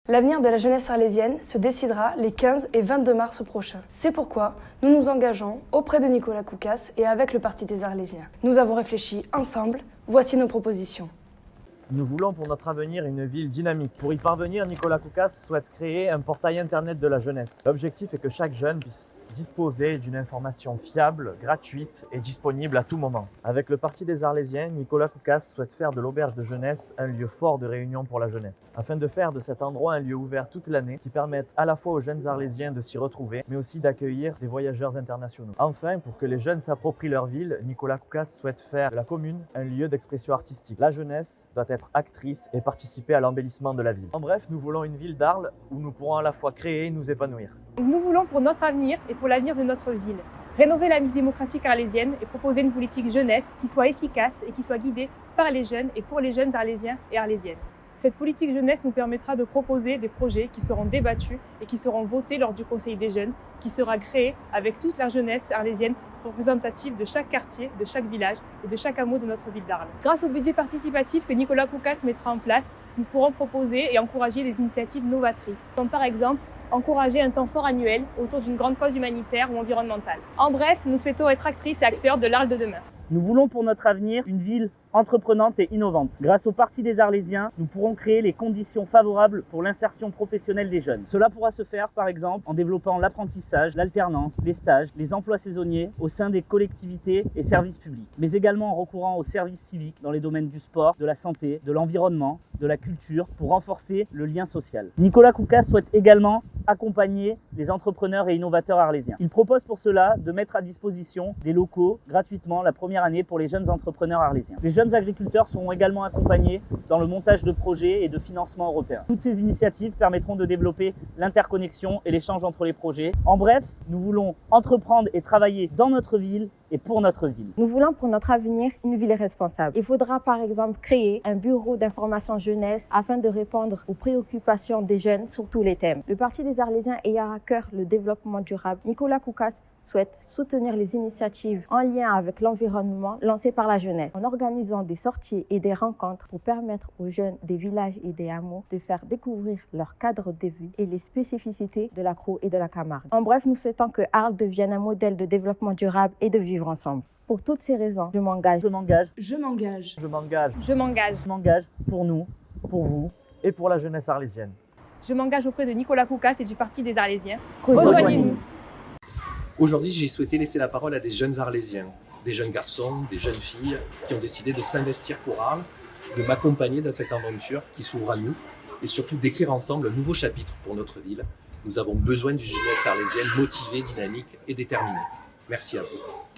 L'avenir de la jeunesse arlésienne se décidera les 15 et 22 mars prochains. C'est pourquoi nous nous engageons auprès de Nicolas Koukas et avec le Parti des Arlésiens. Nous avons réfléchi ensemble, voici nos propositions. Nous voulons pour notre avenir une ville dynamique. Pour y parvenir, Nicolas Koukas souhaite créer un portail internet de la jeunesse. L'objectif est que chaque jeune puisse disposer d'une information fiable, gratuite et disponible à tout moment. Avec le Parti des Arlésiens, Nicolas Koukas souhaite faire de l'auberge de jeunesse un lieu fort de réunion pour la jeunesse, afin de faire de cet endroit un lieu ouvert toute l'année qui permette à la fois aux jeunes Arlésiens de s'y retrouver, mais aussi d'accueillir des voyageurs internationaux. Enfin, pour que les jeunes s'approprient leur ville, Nicolas Koukas souhaite faire de la commune un lieu d'expression artistique. La jeunesse doit être actrice et participer à l'embellissement de la ville. En bref, nous voulons une ville d'Arles où nous pourrons à la fois créer et nous épanouir. Nous voulons pour notre avenir et pour l'avenir de notre ville rénover la vie démocratique arlésienne et proposer une politique jeunesse qui soit efficace et qui soit guidée par les jeunes et pour les jeunes Arlésiens et Arlésiennes. Cette politique jeunesse nous permettra de proposer des projets qui seront débattus et qui seront votés lors du Conseil des jeunes, qui sera créé avec toute la jeunesse arlésienne représentative de chaque quartier, de chaque village et de chaque hameau de notre ville d'Arles. Grâce au budget participatif que Nicolas Koukas mettra en place, nous pourrons proposer et encourager des initiatives novatrices, comme par exemple encourager un temps fort annuel autour d'une grande cause humanitaire ou environnementale. En bref, nous souhaitons être actrices et acteurs de l'Arles de demain. Nous voulons pour notre avenir une ville entreprenante et innovante. Grâce au Parti des Arlésiens, nous pourrons créer les conditions favorables pour l'insertion professionnelle des jeunes. Cela pourra se faire, par exemple, en développant l'apprentissage, l'alternance, les stages, les emplois saisonniers au sein des collectivités et services publics, mais également en recourant aux services civiques dans les domaines du sport, de la santé, de l'environnement, de la culture, pour renforcer le lien social. Nicolas Koukas souhaite également accompagner les entrepreneurs et innovateurs arlésiens. Il propose pour cela de mettre à disposition des locaux gratuitement la première année pour les jeunes entrepreneurs arlésiens. Les jeunes agriculteurs seront également accompagnés dans le montage de projets et de financements européens. Toutes ces initiatives permettront de développer l'interconnexion et l'échange entre les projets. En bref, nous voulons entreprendre et travailler dans notre ville et pour notre ville. Nous voulons pour notre avenir une ville responsable. Il faudra par exemple créer un bureau d'information jeunesse afin de répondre aux préoccupations des jeunes sur tous les thèmes. Le Parti des Arlésiens ayant à cœur le développement durable, Nicolas Koukas souhaite soutenir les initiatives en lien avec l'environnement lancées par la jeunesse en organisant des sorties et des rencontres pour permettre aux jeunes des villages et des hameaux de faire découvrir leur cadre de vie et les spécificités de la Crau et de la Camargue. En bref, nous souhaitons que Arles devienne un modèle de développement durable et de vivre ensemble. Pour toutes ces raisons, je m'engage. Je m'engage. Je m'engage. Je m'engage. Je m'engage. Je m'engage pour nous, pour vous. Et pour la jeunesse arlésienne. Je m'engage auprès de Nicolas Koukas et du Parti des Arlésiens. Rejoignez-nous. Aujourd'hui, j'ai souhaité laisser la parole à des jeunes Arlésiens, des jeunes garçons, des jeunes filles qui ont décidé de s'investir pour Arles, de m'accompagner dans cette aventure qui s'ouvre à nous et surtout d'écrire ensemble un nouveau chapitre pour notre ville. Nous avons besoin d'une jeunesse arlésienne motivée, dynamique et déterminée. Merci à vous.